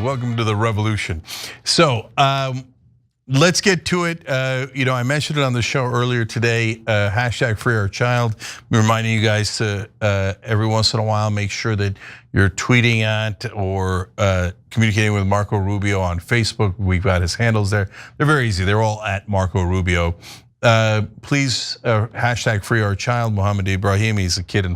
welcome to the revolution. So let's get to it. I mentioned it on the show earlier today. Hashtag free our child. I'm reminding you guys to every once in a while make sure that you're tweeting at or communicating with Marco Rubio on Facebook. We've got his handles there. They're very easy. They're all at Marco Rubio. Please hashtag free our child. Mohammed Ibrahim, he's a kid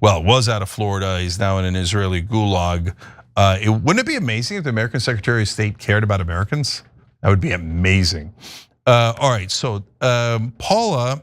was out of Florida. He's now in an Israeli gulag. Wouldn't it be amazing if the American Secretary of State cared about Americans? That would be amazing. All right, so Paula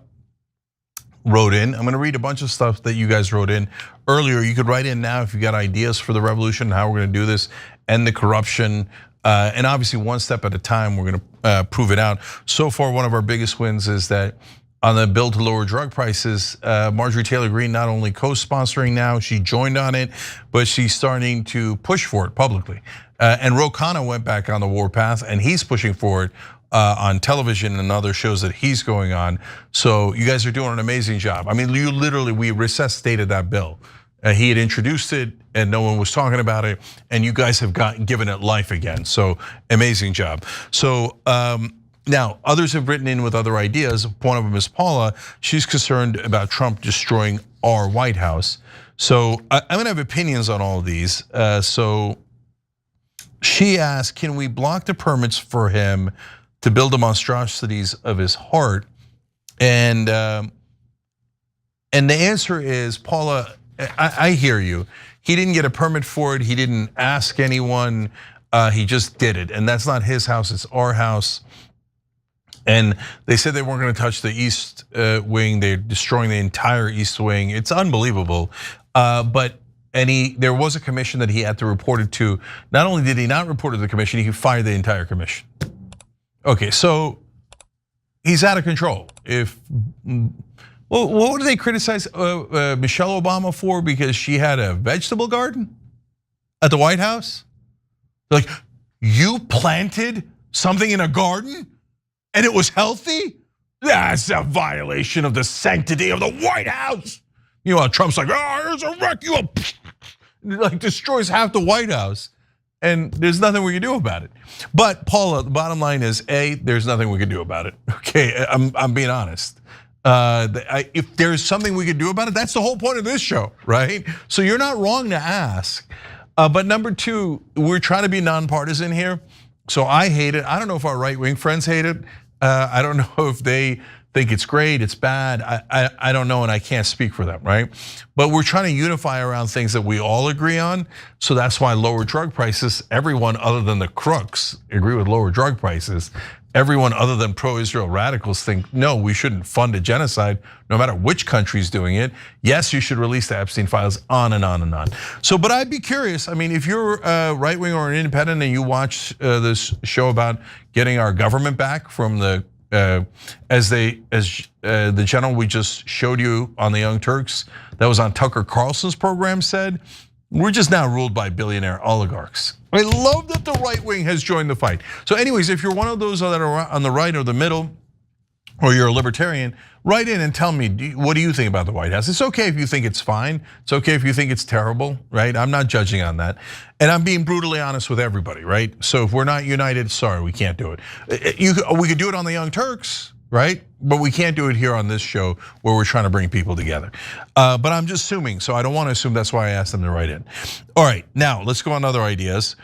wrote in. I'm gonna read a bunch of stuff that you guys wrote in earlier. You could write in now if you got ideas for the revolution, how we're gonna do this, end the corruption. And obviously one step at a time, we're gonna prove it out. So far, one of our biggest wins is that on the bill to lower drug prices, Marjorie Taylor Greene not only co-sponsoring now, she joined on it, but she's starting to push for it publicly. And Ro Khanna went back on the warpath and he's pushing for it on television and other shows that he's going on. So you guys are doing an amazing job. I mean, we resuscitated that bill. He had introduced it and no one was talking about it, and you guys have given it life again. So amazing job. So now others have written in with other ideas. One of them is Paula. She's concerned about Trump destroying our White House. So I'm gonna have opinions on all of these. So she asked, can we block the permits for him to build the monstrosities of his heart? And the answer is, Paula, I hear you. He didn't get a permit for it. He didn't ask anyone. He just did it. And that's not his house, it's our house. And they said they weren't gonna touch the East Wing. They're destroying the entire East Wing. It's unbelievable. There was a commission that he had to report it to. Not only did he not report it to the commission, he fired the entire commission. Okay, so he's out of control. What did they criticize Michelle Obama for? Because she had a vegetable garden at the White House? Like, you planted something in a garden and it was healthy? That's a violation of the sanctity of the White House. You know, Trump's like, oh, here's a wreck, like destroys half the White House. And there's nothing we can do about it. But Paula, the bottom line is, there's nothing we can do about it. Okay, I'm being honest. If there's something we could do about it, that's the whole point of this show, right? So you're not wrong to ask. But number two, we're trying to be nonpartisan here. So I hate it. I don't know if our right-wing friends hate it. I don't know if they think it's great, it's bad. I don't know, and I can't speak for them, right? But we're trying to unify around things that we all agree on. So that's why lower drug prices, everyone other than the crooks agree with lower drug prices. Everyone other than pro-Israel radicals think, no, we shouldn't fund a genocide, no matter which country's doing it. Yes, you should release the Epstein files, on and on and on. So, but I'd be curious. I mean, if you're right wing or an independent and you watch this show about getting our government back from the as the general we just showed you on the Young Turks, that was on Tucker Carlson's program, said, we're just now ruled by billionaire oligarchs. I love that the right wing has joined the fight. So anyways, if you're one of those that are on the right or the middle, or you're a libertarian, write in and tell me, what do you think about the White House? It's okay if you think it's fine. It's okay if you think it's terrible, right? I'm not judging on that. And I'm being brutally honest with everybody, right? So if we're not united, sorry, we can't do it. We could do it on the Young Turks, right? But we can't do it here on this show where we're trying to bring people together. But I'm just assuming, so I don't want to assume, that's why I asked them to write in. All right, now let's go on other ideas.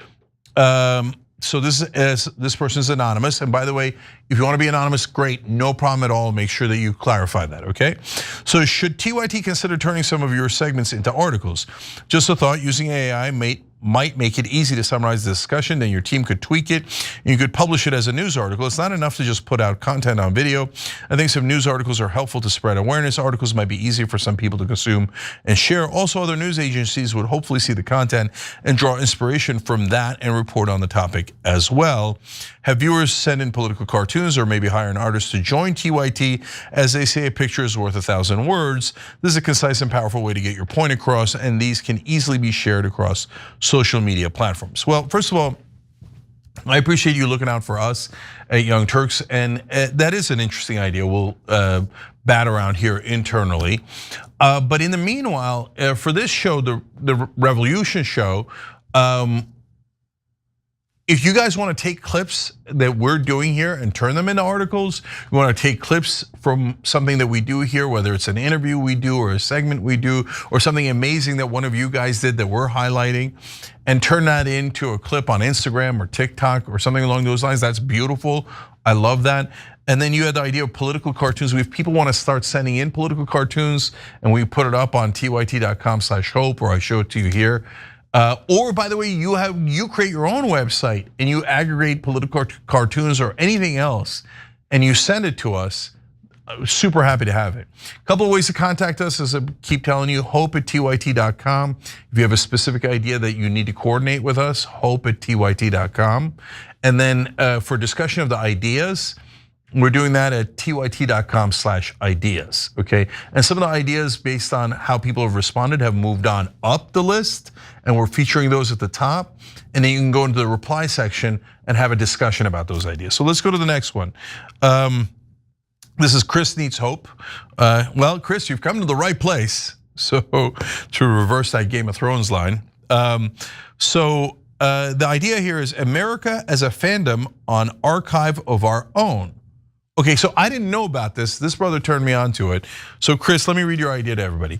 So this person is anonymous, and by the way, if you want to be anonymous, great, no problem at all. Make sure that you clarify that, okay? So should TYT consider turning some of your segments into articles? Just a thought, using AI might make it easy to summarize the discussion, then your team could tweak it, and you could publish it as a news article. It's not enough to just put out content on video. I think some news articles are helpful to spread awareness. Articles might be easier for some people to consume and share. Also, other news agencies would hopefully see the content and draw inspiration from that and report on the topic as well. Have viewers send in political cartoons or maybe hire an artist to join TYT. As they say, a picture is worth 1,000 words. This is a concise and powerful way to get your point across, and these can easily be shared across social media platforms. Well, first of all, I appreciate you looking out for us at Young Turks, and that is an interesting idea. We'll bat around here internally. But in the meanwhile, for this show, the Revolution show, if you guys want to take clips that we're doing here and turn them into articles, you want to take clips from something that we do here, whether it's an interview we do or a segment we do or something amazing that one of you guys did that we're highlighting, and turn that into a clip on Instagram or TikTok or something along those lines, that's beautiful. I love that. And then you had the idea of political cartoons. If people want to start sending in political cartoons and we put it up on tyt.com/hope, or I show it to you here. Or by the way, you create your own website and you aggregate political cartoons or anything else and you send it to us. Super happy to have it. A couple of ways to contact us, as I keep telling you, hope@tyt.com. If you have a specific idea that you need to coordinate with us, hope@tyt.com. And then for discussion of the ideas, we're doing that at tyt.com/ideas, okay? And some of the ideas based on how people have responded have moved on up the list, and we're featuring those at the top. And then you can go into the reply section and have a discussion about those ideas. So let's go to the next one. This is Chris Needs Hope. Well, Chris, you've come to the right place. So to reverse that Game of Thrones line. The idea here is America as a fandom on archive of our own. Okay, so I didn't know about this. This brother turned me on to it. So Chris, let me read your idea to everybody.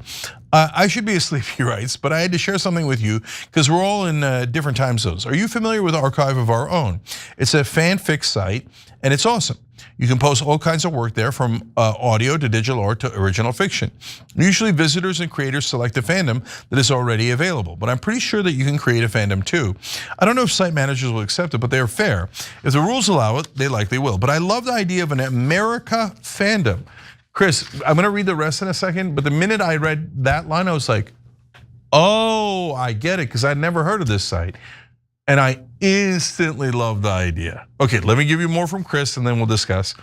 I should be asleep, he writes, but I had to share something with you because we're all in different time zones. Are you familiar with Archive of Our Own? It's a fanfic site and it's awesome. You can post all kinds of work there, from audio to digital art to original fiction. Usually visitors and creators select a fandom that is already available, but I'm pretty sure that you can create a fandom too. I don't know if site managers will accept it, but they are fair. If the rules allow it, they likely will. But I love the idea of an America fandom. Chris, I'm gonna read the rest in a second, but the minute I read that line, I was like, oh, I get it, because I'd never heard of this site. And I instantly love the idea. Okay, let me give you more from Chris and then we'll discuss.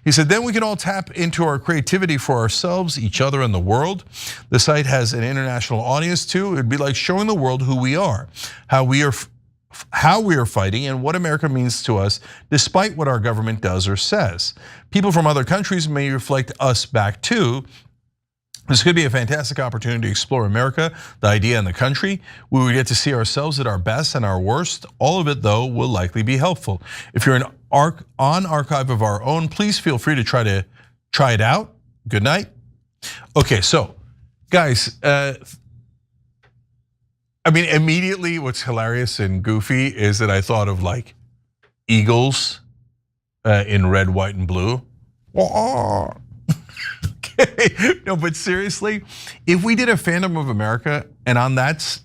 He said, then we can all tap into our creativity for ourselves, each other, and the world. The site has an international audience too. It'd be like showing the world who we are, how we are fighting, and what America means to us, despite what our government does or says. People from other countries may reflect us back too. This could be a fantastic opportunity to explore America, the idea, and the country. We will get to see ourselves at our best and our worst. All of it, though, will likely be helpful. If you're on Archive of Our Own, please feel free to try it out. Good night. Okay, so guys, I mean, immediately what's hilarious and goofy is that I thought of like eagles in red, white, and blue. No, but seriously, if we did a fandom of America and on that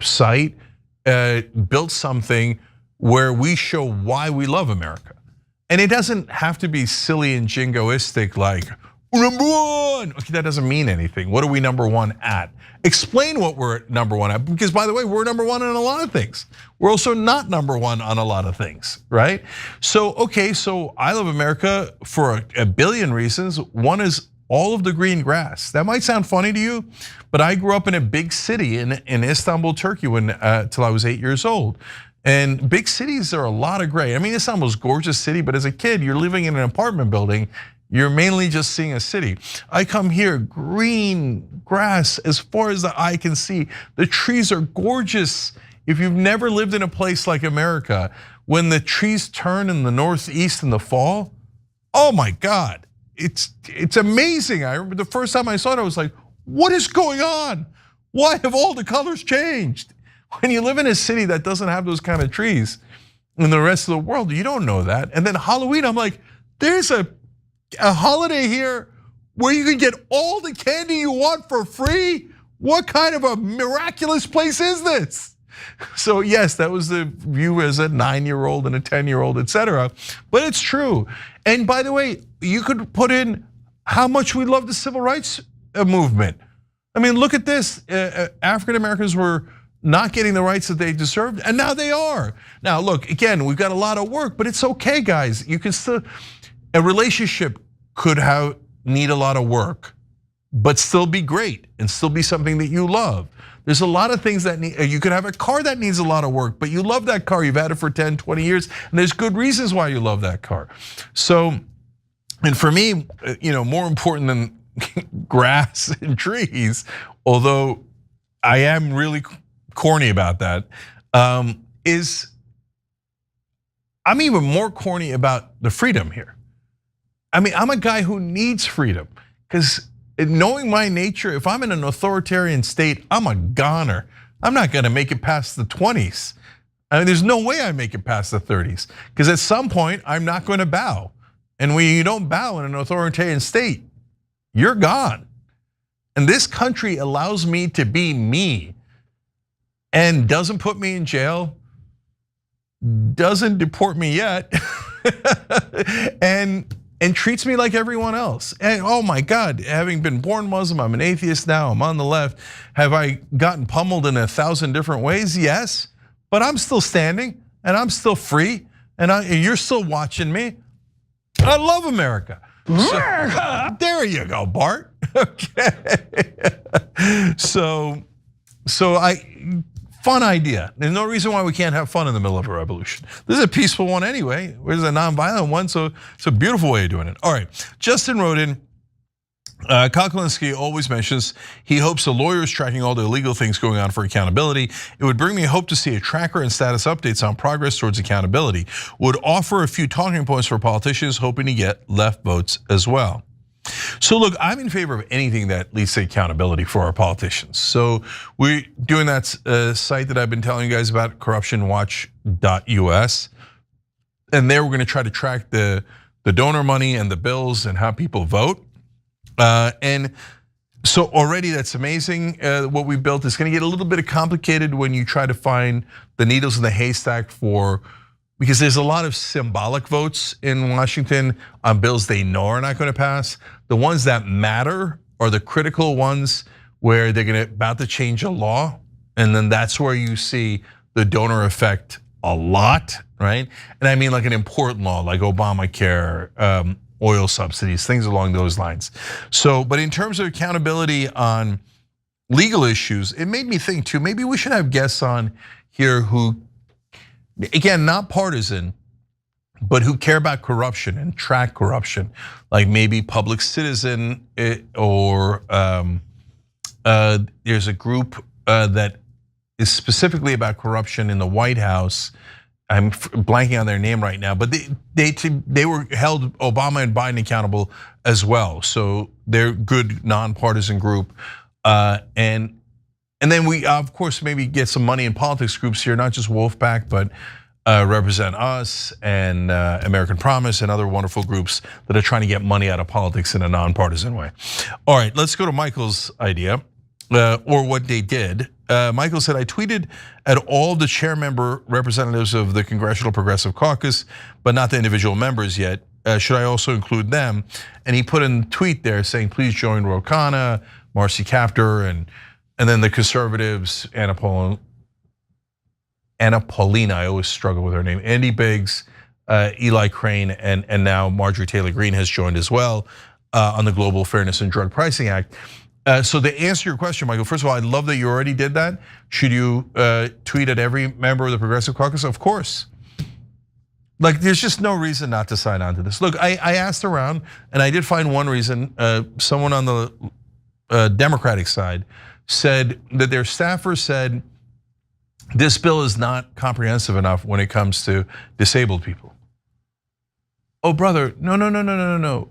site built something where we show why we love America, and it doesn't have to be silly and jingoistic like number one. Okay, that doesn't mean anything. What are we number one at? Explain what we're number one at, because by the way, we're number one on a lot of things. We're also not number one on a lot of things, right? So, okay, so I love America for a billion reasons. One is all of the green grass. That might sound funny to you, but I grew up in a big city in Istanbul, Turkey till I was 8 years old. And big cities are a lot of gray. I mean, Istanbul's a gorgeous city, but as a kid, you're living in an apartment building. You're mainly just seeing a city. I come here, green grass as far as the eye can see. The trees are gorgeous. If you've never lived in a place like America, when the trees turn in the northeast in the fall, oh my God. It's amazing. I remember the first time I saw it, I was like, what is going on? Why have all the colors changed? When you live in a city that doesn't have those kind of trees in the rest of the world, you don't know that. And then Halloween, I'm like, there's a holiday here where you can get all the candy you want for free? What kind of a miraculous place is this? So yes, that was the view as a 9-year-old and a 10-year-old, etc. But it's true. And by the way, you could put in how much we love the civil rights movement. I mean, look at this. African Americans were not getting the rights that they deserved, and now they are. Now, look, again, we've got a lot of work, but it's okay, guys. You can still, a relationship could need a lot of work, but still be great and still be something that you love. There's a lot of things that you could have a car that needs a lot of work, but you love that car. You've had it for 10, 20 years, and there's good reasons why you love that car. So, and for me, more important than grass and trees, although I am really corny about that, is I'm even more corny about the freedom here. I mean, I'm a guy who needs freedom because knowing my nature, if I'm in an authoritarian state, I'm a goner. I'm not gonna make it past the 20s. I mean, there's no way I make it past the 30s because at some point I'm not gonna bow. And when you don't bow in an authoritarian state, you're gone. And this country allows me to be me and doesn't put me in jail, doesn't deport me yet, and treats me like everyone else. And oh my God, having been born Muslim, I'm an atheist now, I'm on the left. Have I gotten pummeled in 1,000 different ways? Yes, but I'm still standing and I'm still free and you're still watching me. I love America. So, there you go, Bart. Okay. So fun idea. There's no reason why we can't have fun in the middle of a revolution. This is a peaceful one anyway. This is a nonviolent one, so it's a beautiful way of doing it. All right, Justin wrote in, Kyle Kulinski always mentions he hopes the lawyers tracking all the illegal things going on for accountability. It would bring me hope to see a tracker and status updates on progress towards accountability. Would offer a few talking points for politicians hoping to get left votes as well. So look, I'm in favor of anything that leads to accountability for our politicians. So we're doing that site that I've been telling you guys about, corruptionwatch.us. And there we're gonna try to track the donor money and the bills and how people vote. And so already that's amazing what we built. It's gonna get a little bit complicated when you try to find the needles in the haystack because there's a lot of symbolic votes in Washington on bills they know are not gonna pass. The ones that matter are the critical ones where they're about to change a law. And then that's where you see the donor effect a lot, right? And I mean like an important law like Obamacare, oil subsidies, things along those lines. So, but in terms of accountability on legal issues, it made me think too, maybe we should have guests on here who, again, not partisan, but who care about corruption and track corruption, like maybe Public Citizen or there's a group that is specifically about corruption in the White House. I'm blanking on their name right now, but they were held Obama and Biden accountable as well. So they're good nonpartisan group, and then we of course maybe get some money in politics groups here, not just Wolfpack, but Represent Us and American Promise and other wonderful groups that are trying to get money out of politics in a nonpartisan way. All right, let's go to Michael's idea, or what they did. Michael said, I tweeted at all the chair member representatives of the Congressional Progressive Caucus, but not the individual members yet. Should I also include them? And he put in a tweet there saying, please join Ro Khanna, Marcy Kaptur, and then the conservatives, Anna Paulina, I always struggle with her name, Andy Biggs, Eli Crane, and now Marjorie Taylor Greene has joined as well on the Global Fairness and Drug Pricing Act. So to answer your question, Michael, first of all, I love that you already did that. Should you tweet at every member of the Progressive Caucus? Of course. Like, there's just no reason not to sign on to this. Look, I asked around and I did find one reason. Someone on the Democratic side said that their staffers said this bill is not comprehensive enough when it comes to disabled people. Oh, brother, no.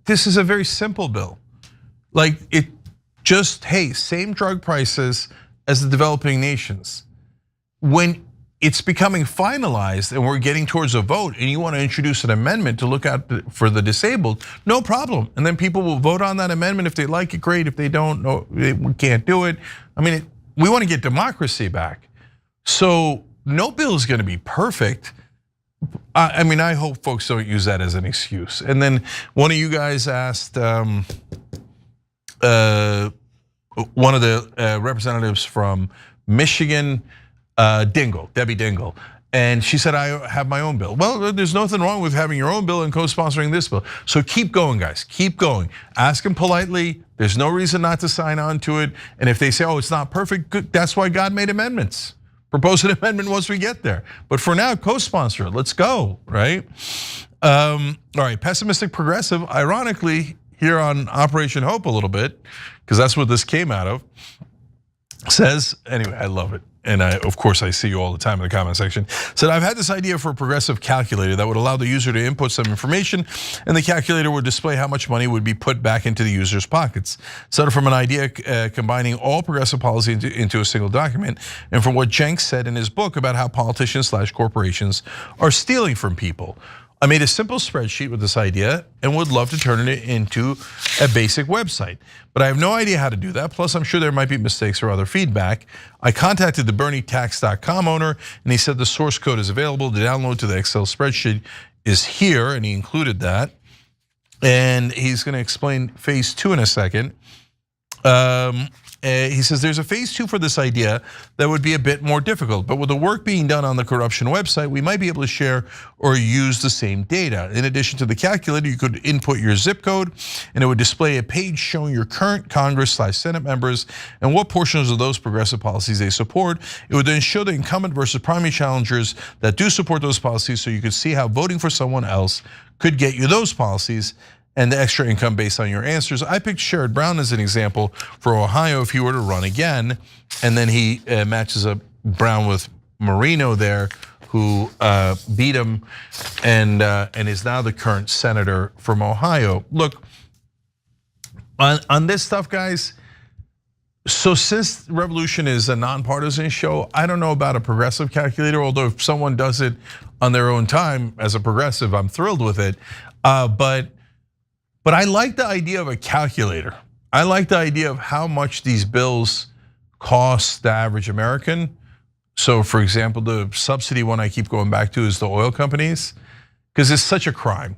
This is a very simple bill. Like it just, hey, same drug prices as the developing nations. When it's becoming finalized and we're getting towards a vote and you want to introduce an amendment to look out for the disabled, no problem. And then people will vote on that amendment. If they like it, great. If they don't, no, we can't do it. I mean, we want to get democracy back. So no bill is going to be perfect. I mean, I hope folks don't use that as an excuse. And then one of you guys asked, one of the representatives from Michigan, Debbie Dingell, and she said, I have my own bill. Well, there's nothing wrong with having your own bill and co-sponsoring this bill. So keep going, guys, keep going. Ask them politely, there's no reason not to sign on to it. And if they say, oh, it's not perfect, good. That's why God made amendments. Propose an amendment once we get there. But for now, co-sponsor it, let's go, right? All right, pessimistic progressive, ironically, here on Operation Hope a little bit, because that's what this came out of. says, anyway, I love it. And of course, I see you all the time in the comment section. Said, I've had this idea for a progressive calculator that would allow the user to input some information and the calculator would display how much money would be put back into the user's pockets. Started from an idea combining all progressive policy into a single document, and from what Jenks said in his book about how politicians/corporations are stealing from people. I made a simple spreadsheet with this idea and would love to turn it into a basic website. But I have no idea how to do that. Plus, I'm sure there might be mistakes or other feedback. I contacted the BernieTax.com owner and he said the source code is available. The download to the Excel spreadsheet is here, and he included that. And he's gonna explain phase 2 in a second. He says there's a phase 2 for this idea that would be a bit more difficult, but with the work being done on the corruption website, we might be able to share or use the same data. In addition to the calculator, you could input your zip code and it would display a page showing your current Congress/Senate members and what portions of those progressive policies they support. It would then show the incumbent versus primary challengers that do support those policies, so you could see how voting for someone else could get you those policies and the extra income based on your answers. I picked Sherrod Brown as an example for Ohio if he were to run again, and then he matches up Brown with Marino there, who beat him and is now the current senator from Ohio. Look, on this stuff, guys, so since Revolution is a nonpartisan show, I don't know about a progressive calculator, although if someone does it on their own time as a progressive, I'm thrilled with it. But I like the idea of a calculator. I like the idea of how much these bills cost the average American. So for example, the subsidy one I keep going back to is the oil companies, because it's such a crime.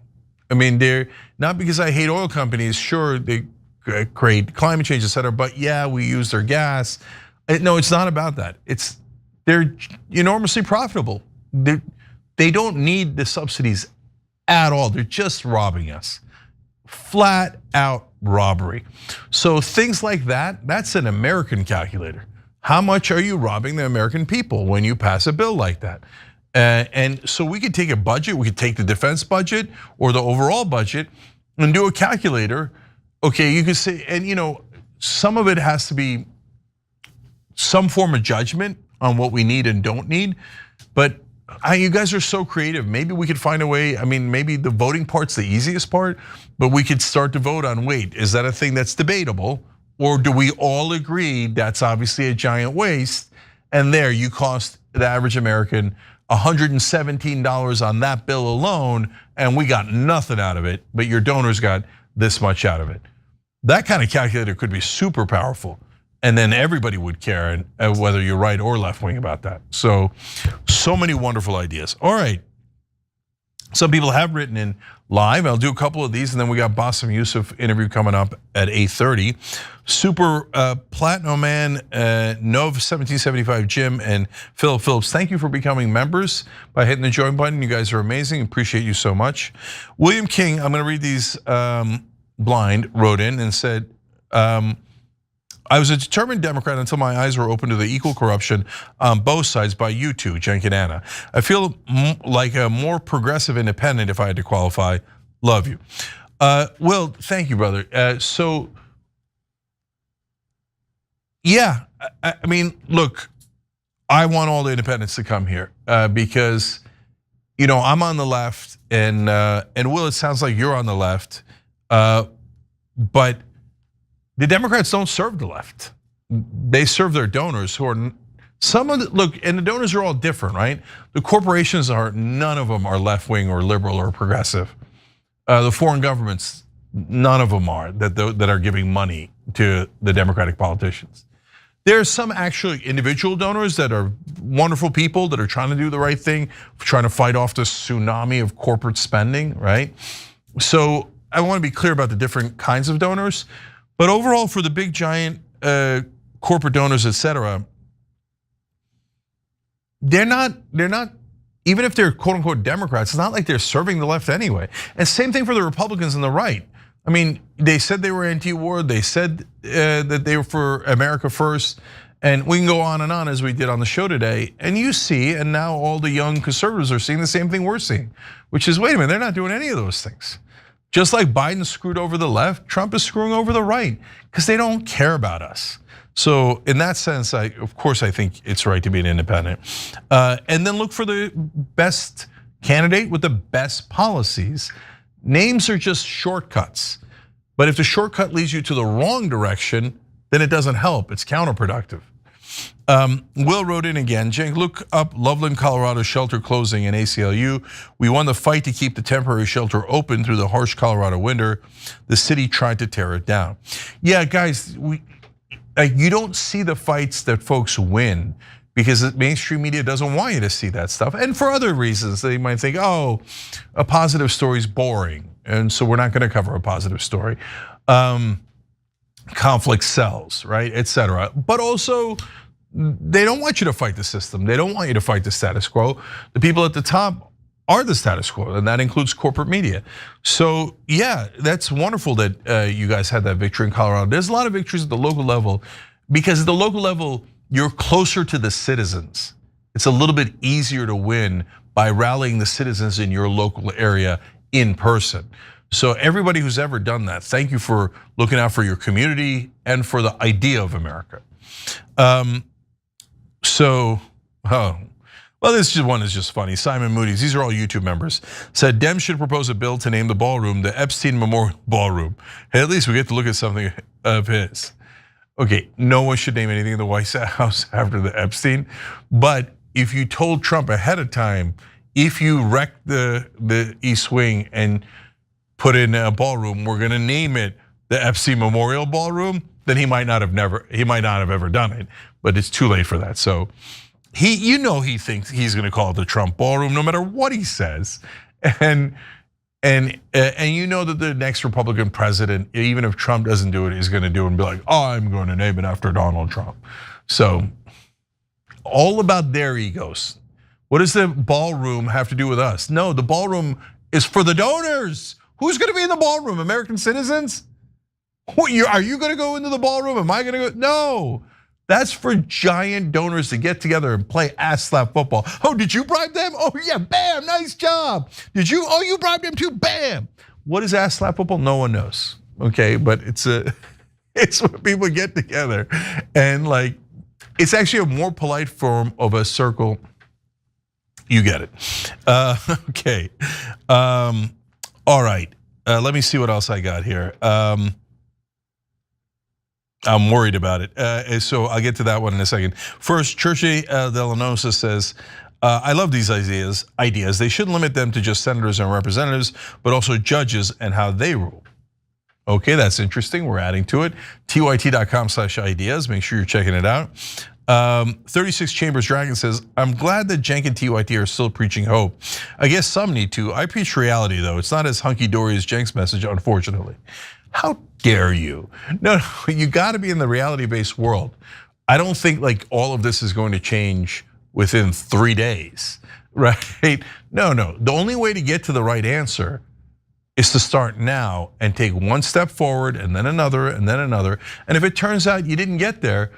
I mean, they're not because I hate oil companies, sure, they create climate change, et cetera, but yeah, we use their gas. No, it's not about that. They're enormously profitable. They don't need the subsidies at all. They're just robbing us. Flat out robbery. So things like that, that's an American calculator. How much are you robbing the American people when you pass a bill like that? And so we could take a budget, we could take the defense budget or the overall budget and do a calculator. Okay, you could say, and some of it has to be some form of judgment on what we need and don't need, but you guys are so creative. Maybe we could find a way. I mean, maybe the voting part's the easiest part, but we could start to vote on, wait, is that a thing that's debatable? Or do we all agree that's obviously a giant waste? And there you cost the average American $117 on that bill alone, and we got nothing out of it, but your donors got this much out of it. That kind of calculator could be super powerful. And then everybody would care, whether you're right or left wing about that. So many wonderful ideas. All right, some people have written in live. I'll do a couple of these, and then we got Bassem Youssef interview coming up at 8:30. Super Platinum Man, Nov 1775 Jim, and Philip Phillips. Thank you for becoming members by hitting the join button. You guys are amazing. Appreciate you so much. William King, I'm going to read these blind. Wrote in and said. I was a determined Democrat until my eyes were open to the equal corruption on both sides by you two, Cenk and Anna. I feel like a more progressive independent if I had to qualify. Love you. Will, thank you, brother. So, yeah, I mean, look, I want all the independents to come here because, I'm on the left, and Will, it sounds like you're on the left, but the Democrats don't serve the left. They serve their donors who are look, and the donors are all different, right? The corporations none of them are left wing or liberal or progressive. The foreign governments, none of them are that are giving money to the Democratic politicians. There are some actually individual donors that are wonderful people that are trying to do the right thing, trying to fight off this tsunami of corporate spending, right? So I want to be clear about the different kinds of donors. But overall, for the big giant corporate donors, et cetera, they're not, even if they're quote unquote Democrats, it's not like they're serving the left anyway. And same thing for the Republicans and the right. I mean, they said they were anti-war, they said that they were for America first, and we can go on and on as we did on the show today. And you see, and now all the young conservatives are seeing the same thing we're seeing, which is, wait a minute, they're not doing any of those things. Just like Biden screwed over the left, Trump is screwing over the right because they don't care about us. So in that sense, of course I think it's right to be an independent. And then look for the best candidate with the best policies. Names are just shortcuts. But if the shortcut leads you to the wrong direction, then it doesn't help, it's counterproductive. Will wrote in again, Cenk, look up Loveland, Colorado shelter closing in ACLU. We won the fight to keep the temporary shelter open through the harsh Colorado winter. The city tried to tear it down. Yeah, guys, you don't see the fights that folks win because the mainstream media doesn't want you to see that stuff. And for other reasons, they might think, oh, a positive story is boring, and so we're not gonna cover a positive story. Conflict sells, right, etc. But also, they don't want you to fight the system. They don't want you to fight the status quo. The people at the top are the status quo, and that includes corporate media. So yeah, that's wonderful that you guys had that victory in Colorado. There's a lot of victories at the local level because at the local level, you're closer to the citizens. It's a little bit easier to win by rallying the citizens in your local area in person. So everybody who's ever done that, thank you for looking out for your community and for the idea of America. Well, this one is just funny. Simon Moody's, these are all YouTube members, said Dems should propose a bill to name the ballroom the Epstein Memorial Ballroom. Hey, at least we get to look at something of his. Okay, no one should name anything in the White House after the Epstein. But if you told Trump ahead of time, if you wrecked the East Wing and put in a ballroom, we're gonna name it the Epstein Memorial Ballroom, then he might not have ever done it. But it's too late for that. So he thinks he's gonna call it the Trump Ballroom no matter what he says. And you know that the next Republican president, even if Trump doesn't do it, is gonna do it and be like, oh, I'm going to name it after Donald Trump. So all about their egos. What does the ballroom have to do with us? No, the ballroom is for the donors. Who's gonna be in the ballroom? American citizens? Are you gonna go into the ballroom? Am I gonna go? No. That's for giant donors to get together and play ass slap football. Oh, did you bribe them? Oh yeah, bam, nice job. Did you? Oh, you bribed them too, bam. What is ass slap football? No one knows, okay? But it's where people get together and like, it's actually a more polite form of a circle. You get it, okay. All right, let me see what else I got here. I'm worried about it. So I'll get to that one in a second. First, Churche Delanosa says, I love these ideas. They shouldn't limit them to just senators and representatives, but also judges and how they rule. Okay, that's interesting. We're adding to it. TYT.com/ideas. Make sure you're checking it out. 36 Chambers Dragon says, I'm glad that Cenk and TYT are still preaching hope. I guess some need to. I preach reality though. It's not as hunky-dory as Cenk's message, unfortunately. How dare you? No, you gotta be in the reality-based world. I don't think like all of this is going to change within 3 days, right? No, the only way to get to the right answer is to start now and take one step forward and then another and then another. And if it turns out you didn't get there,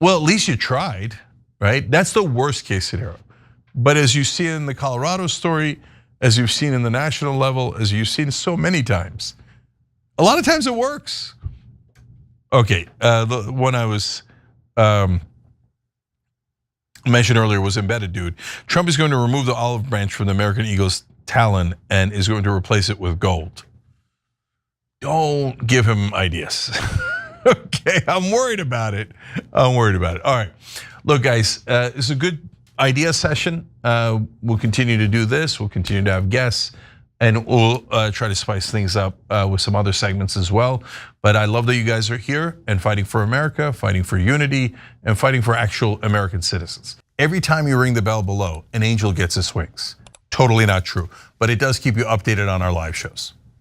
well, at least you tried, right? That's the worst case scenario. But as you see in the Colorado story, as you've seen in the national level, as you've seen so many times, a lot of times it works. Okay, the one I was mentioned earlier was Embedded Dude. Trump is going to remove the olive branch from the American eagle's talon and is going to replace it with gold. Don't give him ideas. Okay, I'm worried about it. All right, look guys, it's a good idea session. We'll continue to do this. We'll continue to have guests. And we'll try to spice things up with some other segments as well. But I love that you guys are here and fighting for America, fighting for unity, and fighting for actual American citizens. Every time you ring the bell below, an angel gets his wings. Totally not true, but it does keep you updated on our live shows.